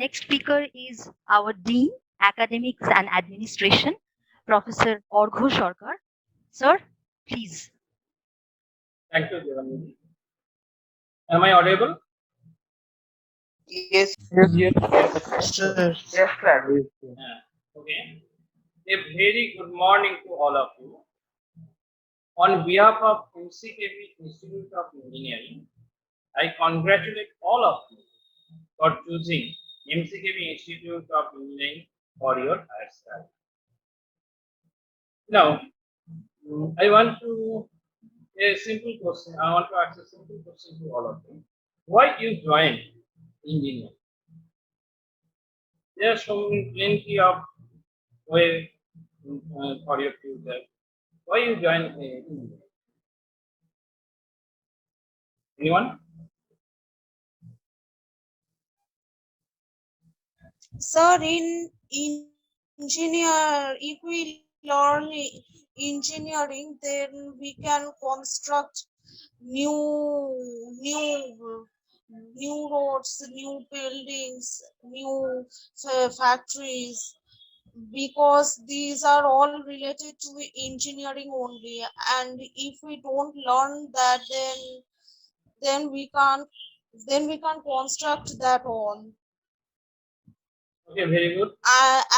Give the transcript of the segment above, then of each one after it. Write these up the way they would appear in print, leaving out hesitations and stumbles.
next speaker is our Dean, Academics and Administration, Professor Orgho Sarkar. Sir, please. Thank you, Devani. Am I audible? Yes, Yes. sir. Yes, sir. Okay. A very good morning to all of you. On behalf of MCKV Institute of Engineering, I congratulate all of you for choosing MCKV Institute of Engineering for your higher study. Now, I want to a simple question. I want to ask a simple question to all of you. Why you join engineering? There are so many plenty of way for your future. Why you join engineering? Anyone? Sir, in engineer, if we learn engineering, then we can construct new roads, new buildings, new factories, because these are all related to engineering only. And if we don't learn that, then we can't construct that all. Okay, very good.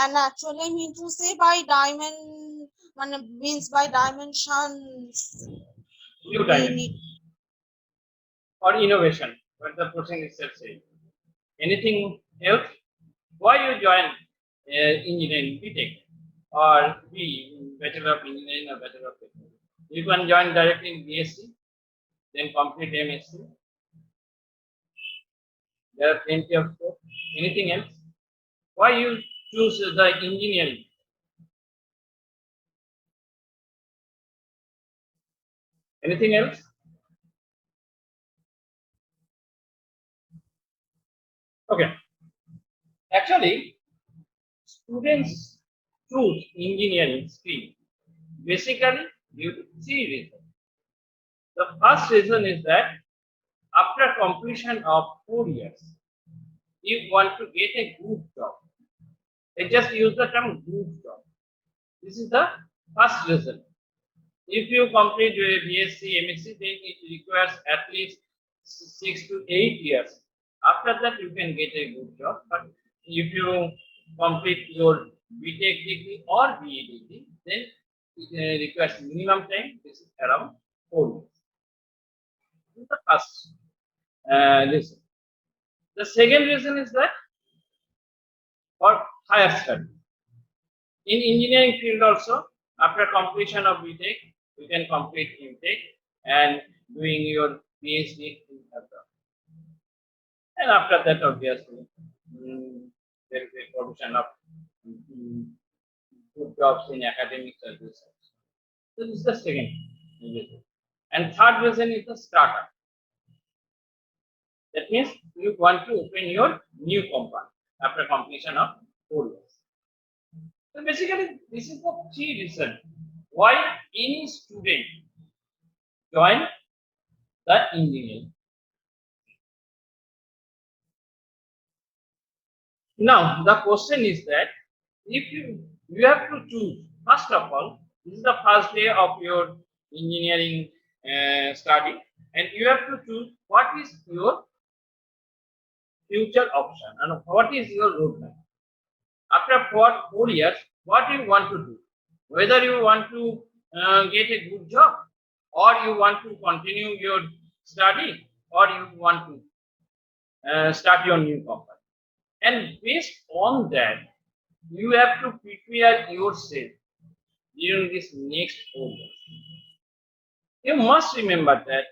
And actually I mean to say by means by dimensions New we dimension need. or innovation. What the person itself saying. Anything else? Why you join engineering BTech or B Bachelor of Engineering or Bachelor of Technology? You can join directly in BSc, then complete MSc. There are plenty of scope. Anything else? Why you choose the engineering? Anything else? Okay. Actually, students choose engineering stream basically due to three reasons. The first reason is that after completion of 4 years, you want to get a good job. I just use the term good job. This is the first reason. If you complete your BSc, MSc, then it requires at least 6 to 8 years. After that, you can get a good job. But if you complete your BTech degree or BA degree, then it requires minimum time. This is around 4 years. This is the first reason. The second reason is that for higher study. In engineering field also, after completion of BTech, you can complete MTech and doing your PhD in abroad. And after that, obviously, there is a provision of good jobs in academics and research. So this is the second reason. And third reason is the startup. That means you want to open your new company after completion of 4 years. So basically, this is the three reasons why any student join the engineering. Now, the question is that if you have to choose, first of all, this is the first day of your engineering study, and you have to choose what is your future option and what is your roadmap. After 4 years, what you want to do? Whether you want to get a good job, or you want to continue your study, or you want to start your new company. And based on that, you have to prepare yourself during this next 4 years. You must remember that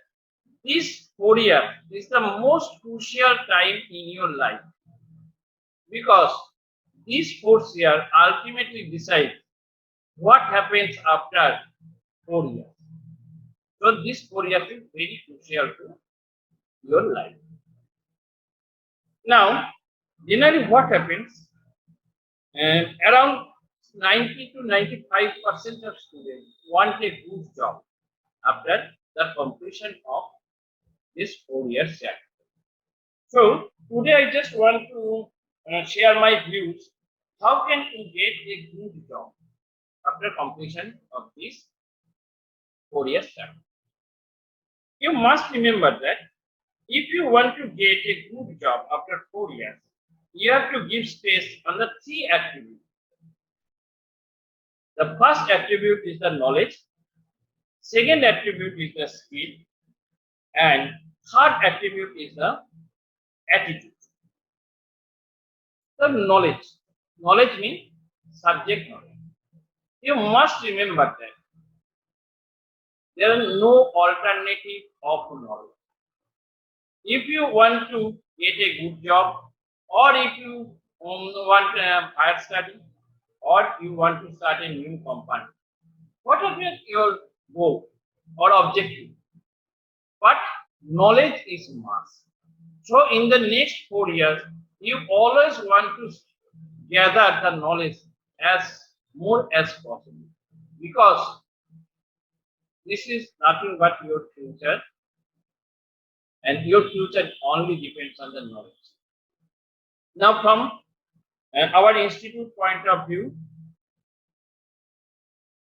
this 4 years is the most crucial time in your life, because these 4 years ultimately decide what happens after 4 years. So this 4 years is very crucial to your life. Now, generally what happens, around 90 to 95% of students want a good job after the completion of this 4 years cycle. So today I just want to share my views. How can you get a good job after completion of this 4 years term? You must remember that if you want to get a good job after 4 years, you have to give space on the three attributes. The first attribute is the knowledge, second attribute is the skill, and third attribute is the attitude. The knowledge. Knowledge means subject knowledge. You must remember that there is no alternative of knowledge. If you want to get a good job, or if you want higher study, or you want to start a new company, whatever your goal or objective, but knowledge is must. So in the next 4 years, you always want to gather the knowledge as more as possible, because this is nothing but your future, and your future only depends on the knowledge. Now, from our institute point of view,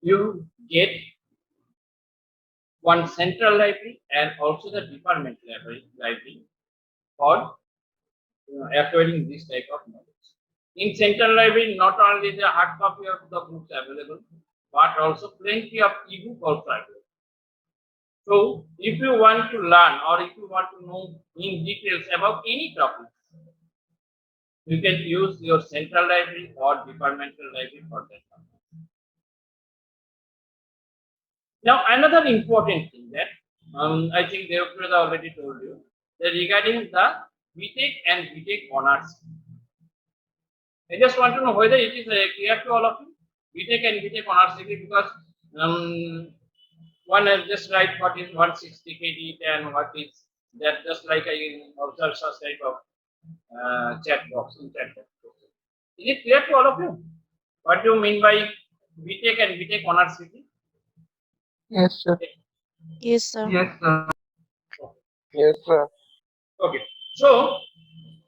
you get one central library and also the department library for acquiring this type of knowledge. In central library, not only the hard copy of the books available, but also plenty of ebook also available. So, if you want to learn or if you want to know in details about any topic, you can use your central library or departmental library for that purpose. Now, another important thing that I think Devaprada already told you, that regarding the BTech and BTech honors. I just want to know whether it is clear to all of you, BTech and BTech honors degree, because one has just write what is 160 credit and what is that, just like I observe such type of chat box in chat box. Is it clear to all of you? What do you mean by BTech and BTech honors degree? Yes, sir. Yes, sir. Yes, sir. Yes, sir. Okay. So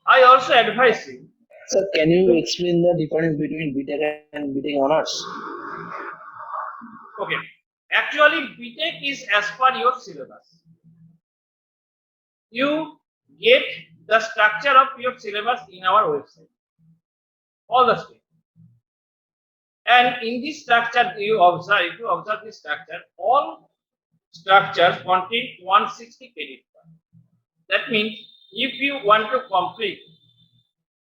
I also advise you. Sir, can you explain the difference between BTech and BTech honors? Okay. Actually, BTech is as per your syllabus. You get the structure of your syllabus in our website. All the steps. And in this structure, if you observe this structure, all structures contain 160 credit points. That means if you want to complete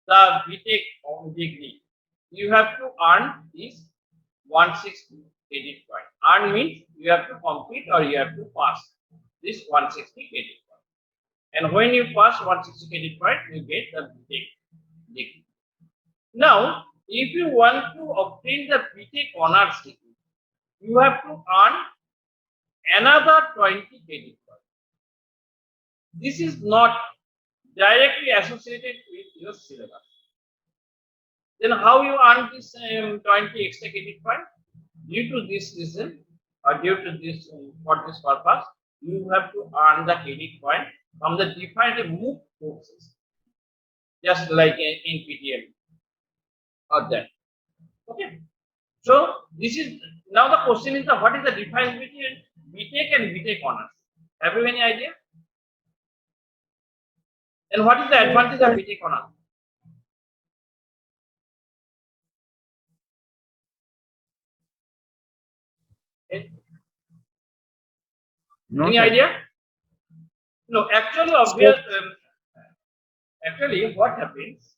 the BTech degree, you have to earn this 160 credit point. Earn means you have to complete or you have to pass this 160 credit point. And when you pass 160 credit point, you get the BTech degree. Now, if you want to obtain the BTech honors degree, you have to earn another 20 credit point. This is not directly associated with your syllabus. Then how you earn this 20 extra credit point? Due to this reason or due to this for this purpose, you have to earn the credit point from the different MOOC courses, just like in PTL or that. Okay. So this is now the question is what is the difference between BTech and BTech honors? Have you any idea? And what is the advantage of BTech honors? No, Any sir. idea? No, actually, obvious. Actually, what happens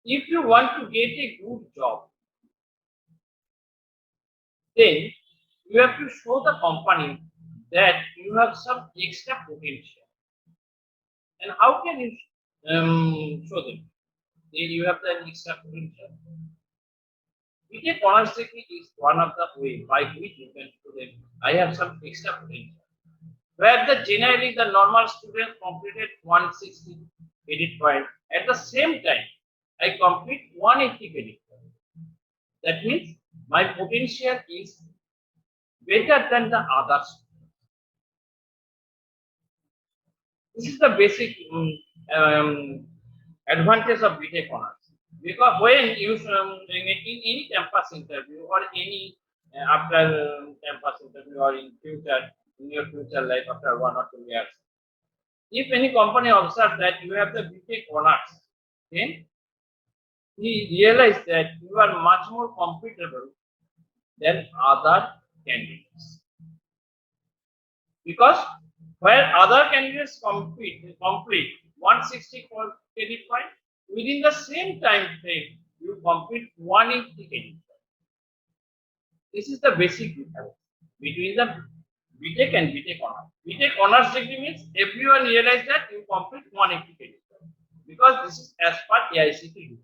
if you want to get a good job, then you have to show the company that you have some extra potential. And how can you show them that you have the extra potential? BTech honors degree is one of the way by which you can show them I have some extra potential. Where the generally the normal student completed 160 credit point. At the same time, I complete 180 credit point. That means my potential is better than the others. This is the basic advantage of BTech honors. Because when you in any campus interview or any after campus interview or in future in your future life after 1 or 2 years, if any company observes that you have the BTech honors, then he realized that you are much more compatible than other candidates. Because where other candidates complete 160 credit point, within the same time frame, you complete 180 credit point. This is the basic difference between the BTech and BTech honors. BTech honors degree means everyone realizes that you complete 180 credit point because this is as per AICTE.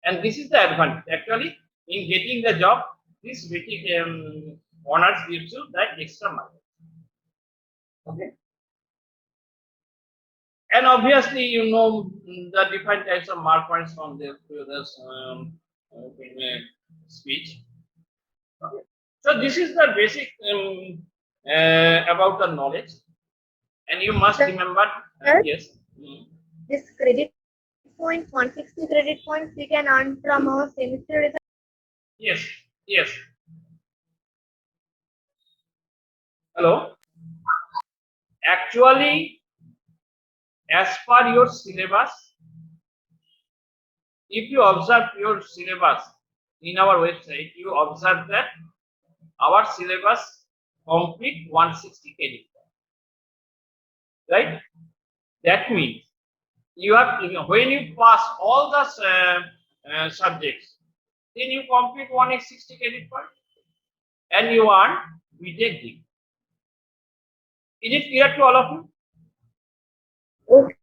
And this is the advantage. Actually, in getting the job, this BTech honors gives you that extra money. Okay. And obviously, you know the different types of mark points from the previous speech. Okay. So this is the basic about the knowledge, and you must remember. Yes. This credit points, 160 credit points, we can earn from our semester result. Yes. Yes. Hello. Actually, as per your syllabus, if you observe your syllabus in our website, you observe that our syllabus complete 160 credit, right? That means you have when you pass all the subjects, then you complete 160 credit point, and you earn BTech degree. Is it clear to all of you? Okay.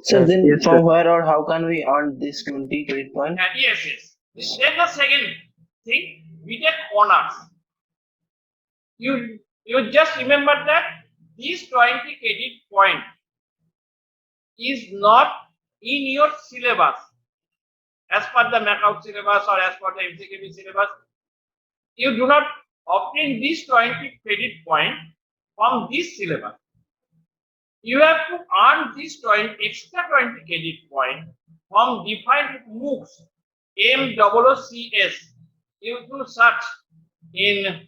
So then Yes, from sir. where or how can we earn this 20 credit point? Yes, yes. Then the second thing, BTech honors. You just remember that this 20 credit point is not in your syllabus as per the MacOut syllabus or as per the MCKB syllabus. You do not obtain this 20 credit point from this syllabus. You have to earn this extra 20 credit point from defined MOOCs, MOOCs. You do search in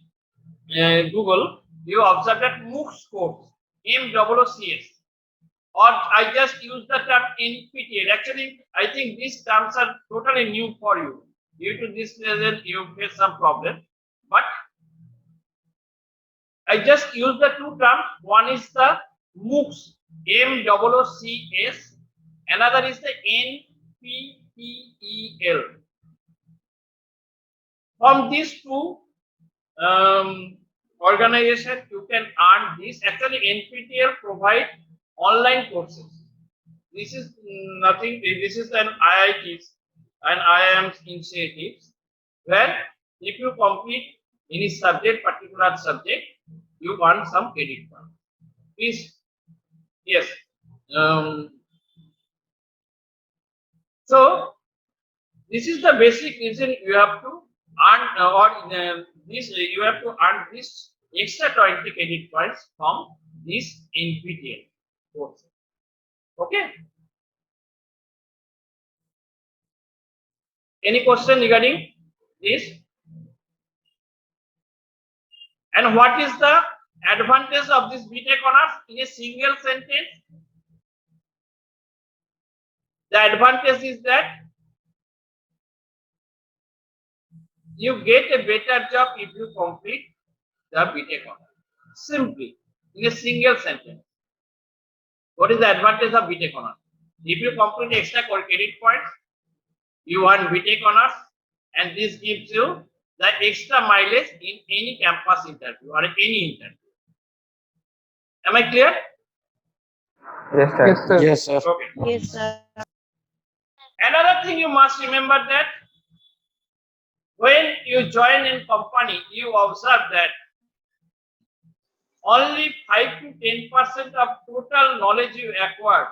Google, you observe that MOOCs course, MOOCs. Or I just use the term NPTEL. Actually, I think these terms are totally new for you. Due to this reason, you face some problem. But I just use the two terms. One is the MOOCs, MOOCs. Another is the NPTEL. From these two organizations, you can earn this. Actually, NPTEL provide online courses. This is nothing. This is an IITs and IIMs initiatives where if you complete any subject, particular subject, you earn some credit point. Please, yes. So this is the basic reason you have to earn this. You have to earn this extra 20 credit points from this NPTEL course. Okay. Any question regarding this? And what is the advantage of this BTech honors in a single sentence? The advantage is that you get a better job if you complete the BTech honors. Simply, in a single sentence. What is the advantage of BTech honors? If you complete extra credit points, you earn BTech honors, and this gives you the extra mileage in any campus interview or any interview. Am I clear? Yes, sir. Yes, sir. Yes, sir. Okay. Yes, sir. Another thing you must remember that when you join in company, you observe that only 5 to 10% of total knowledge you acquire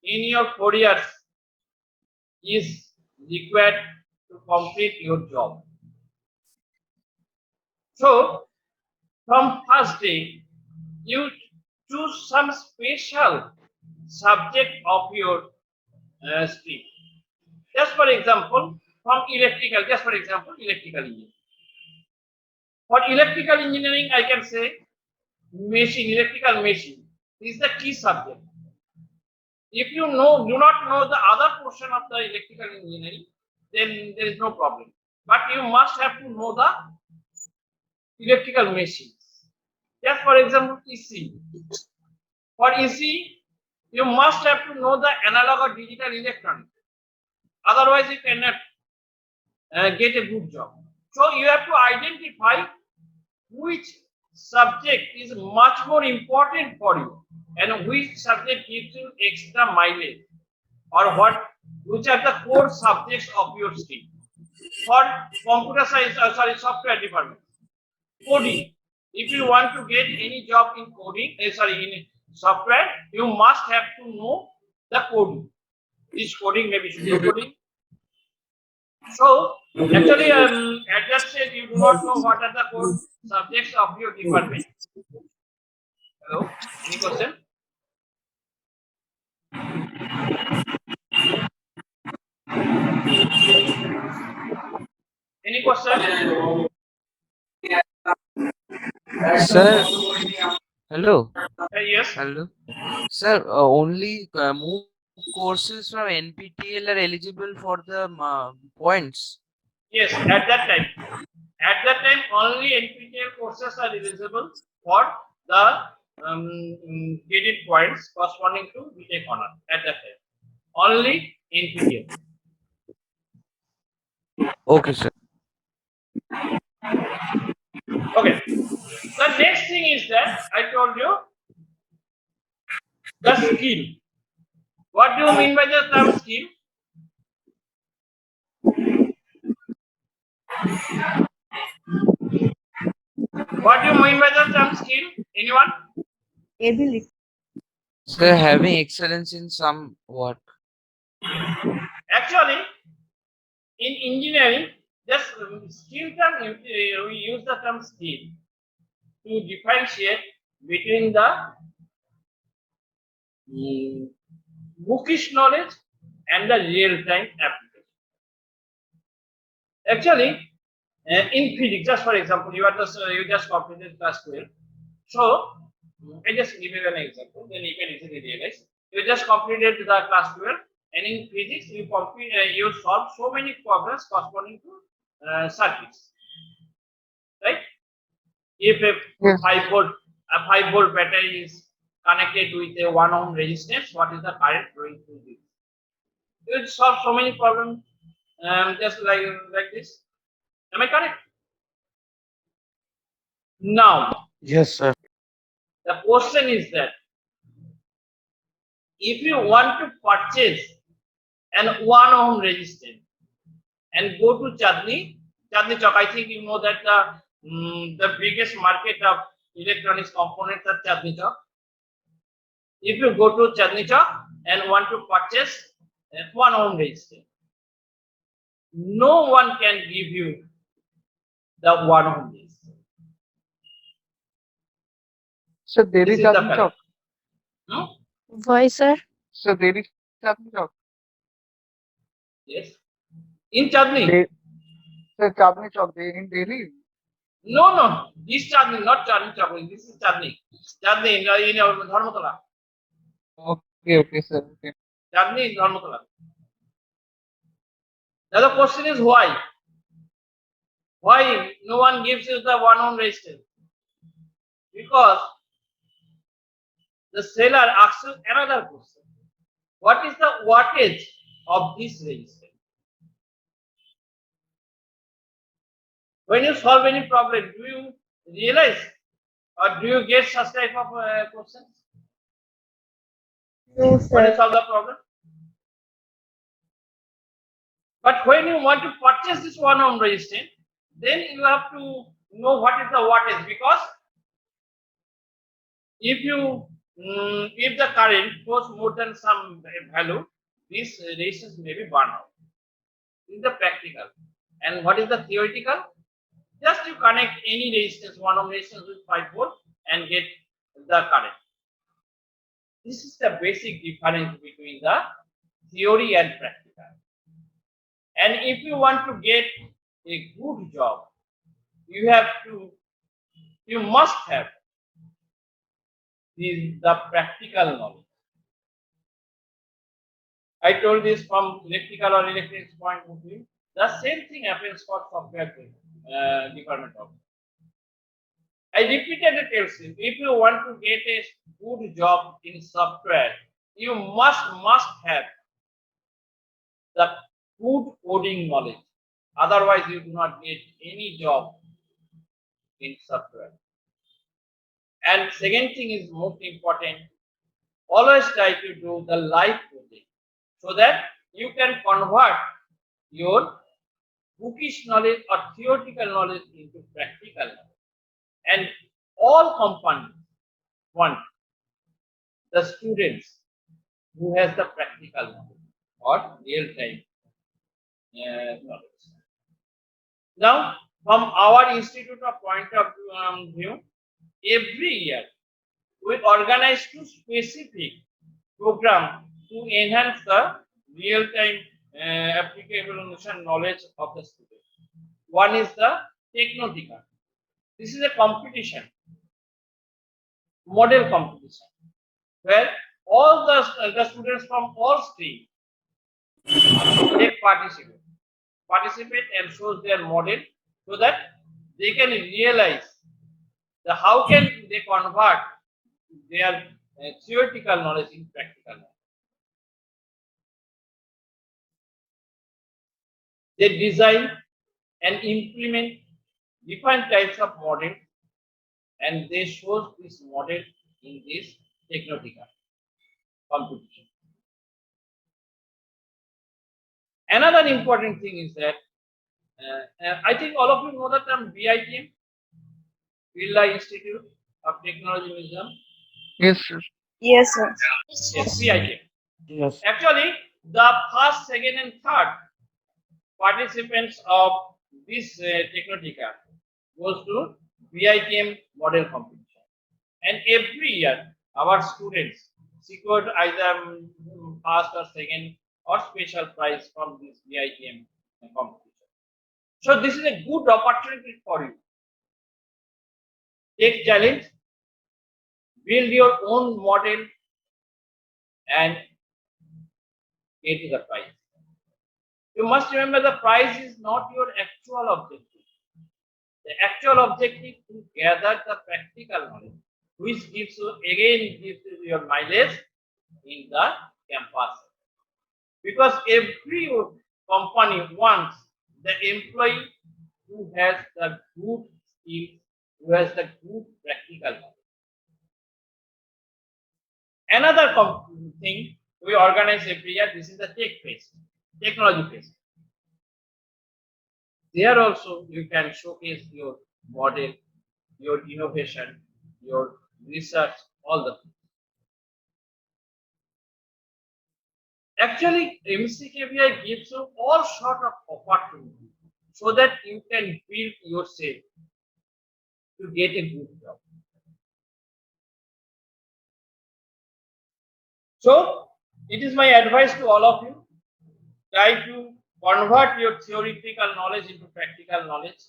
in your 4 years is required to complete your job. So, from first day, you choose some special subject of your stream. Just for example, from electrical, just for example, electrical engineering. For electrical engineering, I can say machine, electrical machine is the key subject. If you do not know the other portion of the electrical engineering, then there is no problem. But you must have to know the electrical machines. Just for example, EC. For EC, you must have to know the analog or digital electronics. Otherwise, you cannot get a good job. So you have to identify which subject is much more important for you and which subject gives you extra mileage, or which are the core subjects of your stream. For computer science, software department, coding. If you want to get any job in coding, in software, you must have to know the coding. This coding, maybe pseudo coding. So actually, at that stage, you do not know what are the core subjects of your department. Hello, any question? Any question? Sir, hello. Yes. Hello. Sir, only MOOC courses from NPTEL are eligible for the points. Yes, at that time. At that time, only NPTEL courses are eligible for the credit points corresponding to BTech honor at that time. Only NPTEL. Okay, sir. Okay. The next thing is that I told you the skill. What do you mean by the term skill? What do you mean by the term skill? Anyone? Ability. Sir, having excellence in some what? Actually, in engineering, just skill term, we use the term skill to differentiate between the bookish knowledge and the real-time application. Actually, in physics, just for example, you just completed class 12. So I just give you an example, then you can easily realize. You just completed the class 12, and in physics you solve so many problems corresponding to circuits, right? If a Yes. 5 volt battery is connected with a 1 ohm resistance, what is the current flowing through this? You solve so many problems just like this. Am I correct? Now, Yes, sir. the question is that if you want to purchase an 1 ohm resistance and go to Chandni Chowk, I think you know that the biggest market of electronics components are Chandni Chowk. If you go to Chandni Chowk and want to purchase a 1 ohm resistance, no one can give you the 1 ohm resistance. So there This is is the Chandni Chowk. fact. Hmm? Why, sir? So there is Chandni Chowk. Yes. In Chandni. They, so Chandni Chowk, they in Delhi. No. This Chandni, not Chandni Chowk. This is Chandni. Chandni in Dharmatola. Okay, sir. Okay. Chandni is Dharmatola. Now the question is why? Why no one gives you the 1 ohm resistance? Because the seller asks you another question. What is the wattage of this resistance? When you solve any problem, do you realize or do you get such type of questions? No, When you sir. solve the problem? But when you want to purchase this 1 ohm resistance, then you have to know what is the wattage, because if the current goes more than some value, this resistance may be burned out. This is the practical. And what is the theoretical? Just you connect any resistance, 1 ohm resistance with 5 volt and get the current. This is the basic difference between the theory and practical. And if you want to get a good job, you must have the practical knowledge. I told this from electrical or electronics point of view. The same thing happens for software department also. I repeatedly tell you, if you want to get a good job in software, you must have the good coding knowledge. Otherwise, you do not get any job in software. And second thing is most important. Always try to do the live coding so that you can convert your bookish knowledge or theoretical knowledge into practical knowledge. And all companies want the students who has the practical knowledge or real-time knowledge. Now, from our institute of point of view, every year we organize two specific programs to enhance the real-time application knowledge of the student. One is the Technotica. This is a competition, model competition, where all the students from all streams they participate and shows their model so that they can realize the how can they convert their theoretical knowledge in practical knowledge. They design and implement different types of models and they show this model in this Technotica competition. Another important thing is that I think all of you know the term BITM, Birla Institute of Technology Museum. Yes, sir. Yes, sir. Yes, BITM. Yes. Actually, the first, second, and third participants of this Technotica goes to BITM model competition, and every year our students secured either first or second or special prize from this BITM competition. So this is a good opportunity for you. Take challenge, build your own model, and get the prize. You must remember the prize is not your actual objective. The actual objective to gather the practical knowledge, which gives you your mileage in the campus. Because every company wants the employee who has the good skills, who has the good practical knowledge. Another thing we organize every year, this is the tech fest, technology fest. There also you can showcase your model, your innovation, your research, all the things. Actually, MCKVI gives you all sort of opportunities so that you can build yourself to get a good job. So, it is my advice to all of you, try to convert your theoretical knowledge into practical knowledge.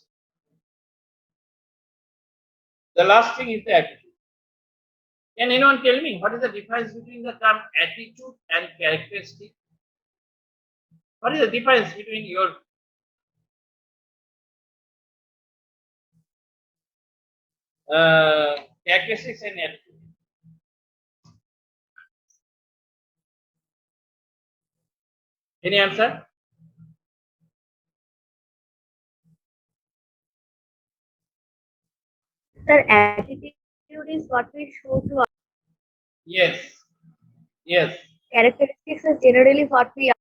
The last thing is the attitude. Can anyone tell me what is the difference between the term attitude and characteristic? What is the difference between your characteristics and attitude? Any answer? Sir, attitude is what we show to our Yes. Yes. characteristics is generally what we are.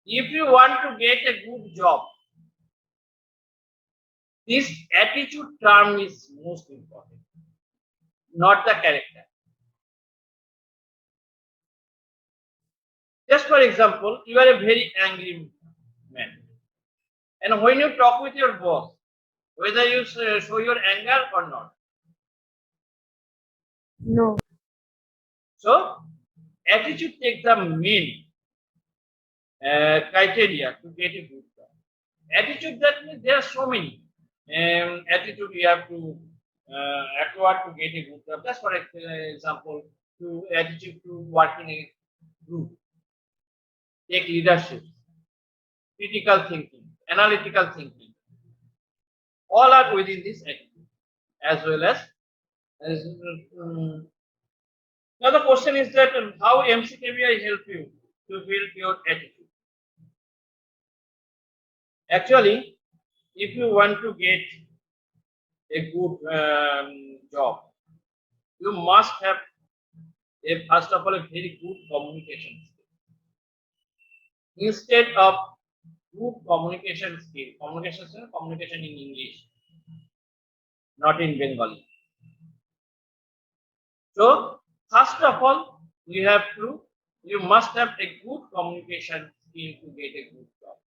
If you want to get a good job, this attitude term is most important, not the character. Just for example, you are a very angry man, and when you talk with your boss, whether you show your anger or not, No. So attitude takes the main criteria to get a good job. Attitude, that means there are so many attitude you have to acquire to get a good job. Just for example, to attitude to work in a group, take leadership, critical thinking, analytical thinking, all are within this attitude, as well as now the question is that how MCKBI help you to build your attitude. Actually, if you want to get a good job, you must have first of all a very good communication skill. Instead of good communication in English, not in Bengali. So first of all, you must have a good communication skill to get a good job.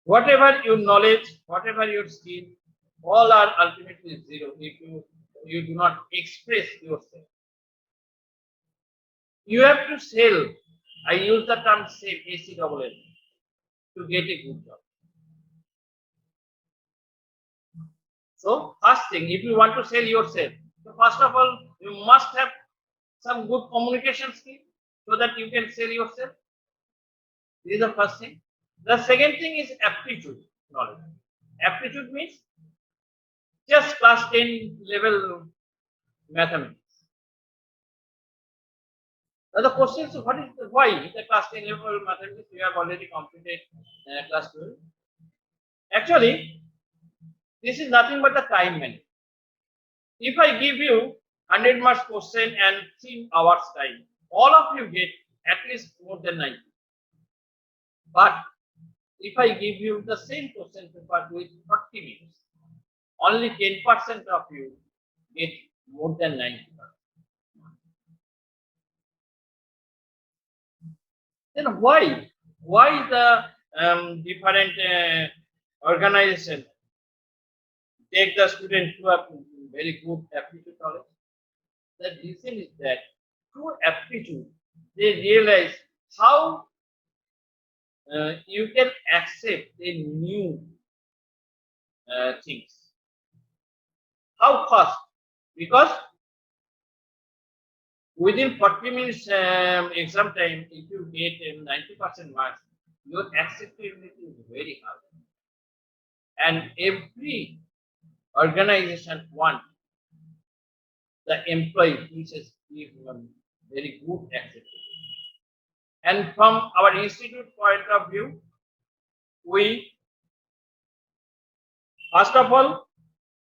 Whatever your knowledge, whatever your skill, all are ultimately zero if you do not express yourself. You have to sell. I use the term sell, ACLL, to get a good job. So first thing, if you want to sell yourself, so first of all, you must have some good communication skill so that you can sell yourself. This is the first thing. The second thing is aptitude knowledge. Aptitude means just class 10 level mathematics. Now the question is, why the class 10 level mathematics you have already completed class 12? Actually, this is nothing but the time management. If I give you 100 marks question and 3 hours time, all of you get at least more than 90. But if I give you the same question paper with 40 minutes, only 10% of you get more than 90. Then why? Why the different organization take the students who have very good aptitude knowledge? The reason is that through aptitude, they realize how you can accept a new things. How fast? Because within 40 minutes exam time, if you get 90% marks, your acceptability is very high. And every organization wants the employee which has given very good acceptability. And from our institute point of view, we first of all,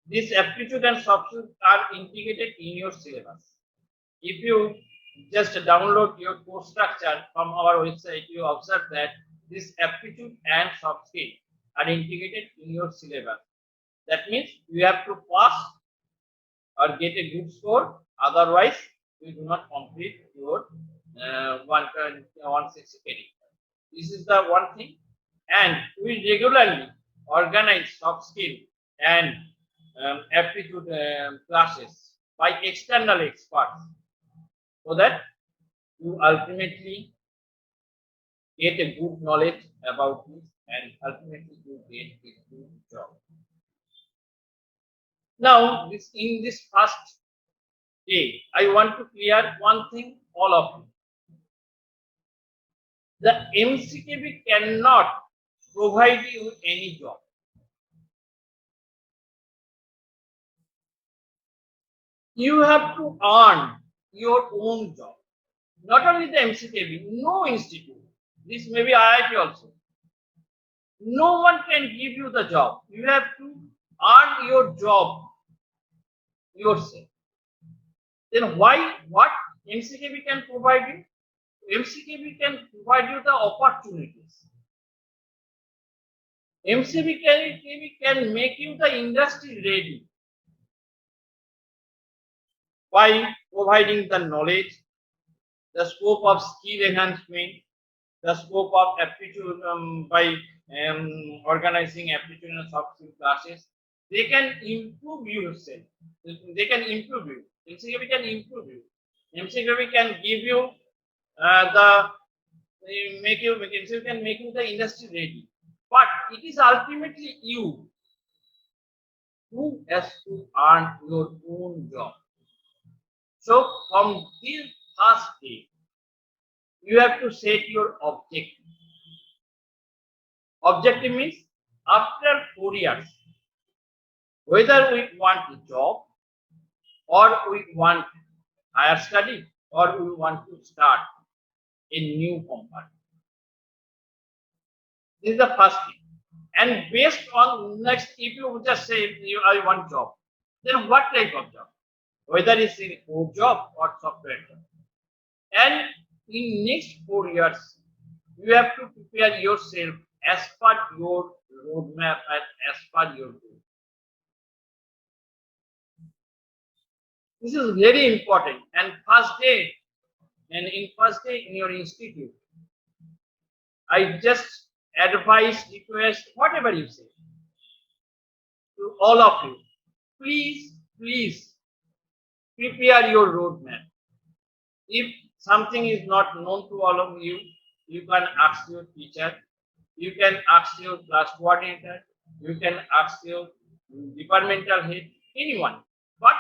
this aptitude and soft skills are integrated in your syllabus. If you just download your course structure from our website, you observe that this aptitude and soft skill are integrated in your syllabus. That means you have to pass or get a good score, otherwise you do not complete your 160 credit. This is the one thing. And we regularly organize soft skill and aptitude classes by external experts so that you ultimately get a good knowledge about this and ultimately you get a good job. Now, in this first day, I want to clear one thing, all of you. The MCKB cannot provide you any job. You have to earn your own job. Not only the MCKB, no institute. This may be IIT also. No one can give you the job. You have to earn your job yourself. Then what MCKB can provide you? MCKB can provide you the opportunities. MCKB can make you the industry ready by providing the knowledge, the scope of skill enhancement, the scope of aptitude by organizing aptitude and soft skill classes. They can improve yourself. They can improve you. MCKB can improve you. MCQB can give you the make you MCQB can make you the industry ready, but it is ultimately you who has to earn your own job. So from this first day, you have to set your objective. Objective means after 4 years, whether we want a job or we want higher study or we want to start a new company. This is the first thing. And based on next, if you just say I want job, then what type of job? Whether it's a core job or software job. And in next 4 years, you have to prepare yourself as per your roadmap and as per your goal. This is very important. And first day in your institute, I just advise, request, whatever you say, to all of you, please prepare your roadmap. If something is not known to all of you, you can ask your teacher, you can ask your class coordinator, you can ask your departmental head, anyone. But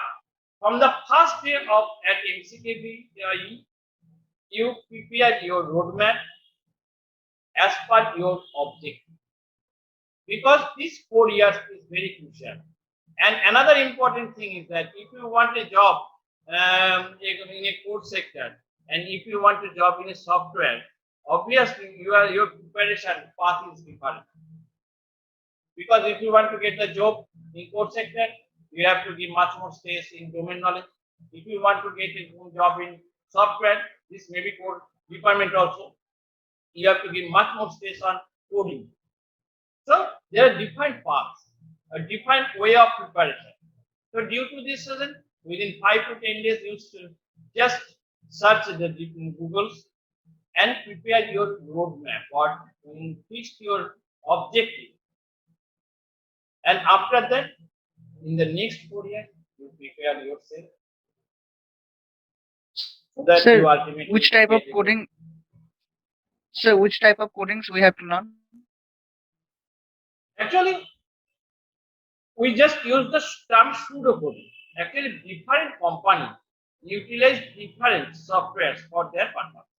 from the first day of at MCKB, you prepare your roadmap as per your objective, because these 4 years is very crucial. And another important thing is that if you want a job in a core sector, and if you want a job in a software, obviously your preparation path is different. Because if you want to get the job in core sector, you have to give much more stress in domain knowledge. If you want to get a job in software, this may be core department also, you have to give much more stress on coding. So there are different paths, a different way of preparation. So due to this reason, within 5 to 10 days, you should just search the Googles and prepare your roadmap or fix your objective. And after that, in the next 4 years, you prepare yourself so that Sir, you ultimately which type of get a job. coding? Sir, which type of codings we have to learn? Actually, we just use the term pseudocoding. Actually, different companies utilize different softwares for their purpose.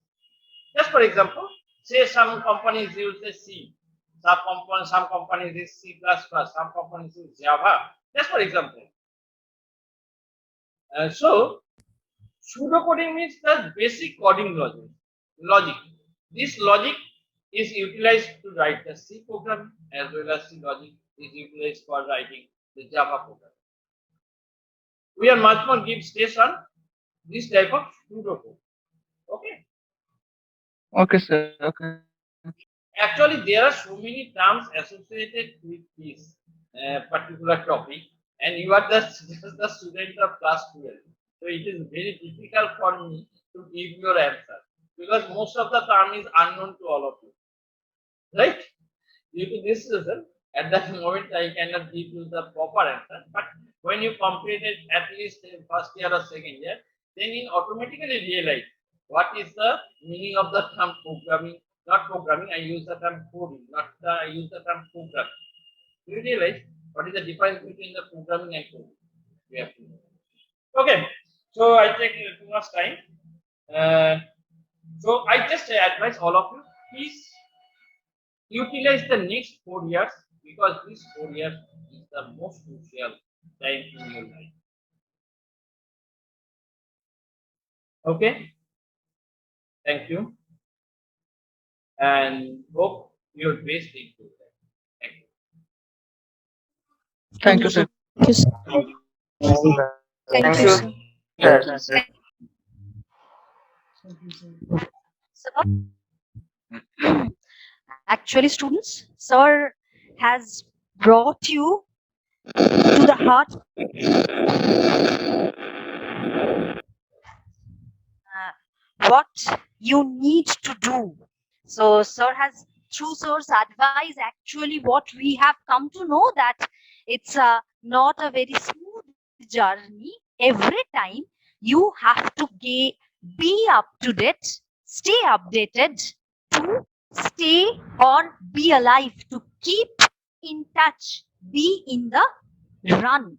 Just for example, say some companies use the C, some companies use C++, some companies use Java. Just for example. So, pseudocoding means the basic coding logic. This logic is utilized to write the C program, as well as C logic is utilized for writing the Java program. We are much more give stress on this type of pseudocode. Okay. Okay, sir. Okay. Actually, there are so many terms associated with this particular topic, and you are just the student of class 12. So it is very difficult for me to give your answer, because most of the term is unknown to all of you, right? Due to this reason, at that moment I cannot give you the proper answer. But when you complete it at least in first year or second year, then you automatically realize what is the meaning of the term programming. Not programming, I use the term coding, not I use the term programming. You realize what is the difference between the programming and coding. We have to know. Okay, so I take too much time. Uh, so I just advise all of you, please utilize the next 4 years, because this 4 years is the most crucial time in your life. Okay, thank you, and hope your best improve. Thank you. Thank you, sir. Thank you, sir. Thank you, sir. Sir. Sir, actually, students, sir has brought you to the heart what you need to do. So, sir has, through sir's advice, actually, what we have come to know that it's not a very smooth journey every time you have to be up to date, stay updated, to stay or be alive, to keep in touch, be in the run.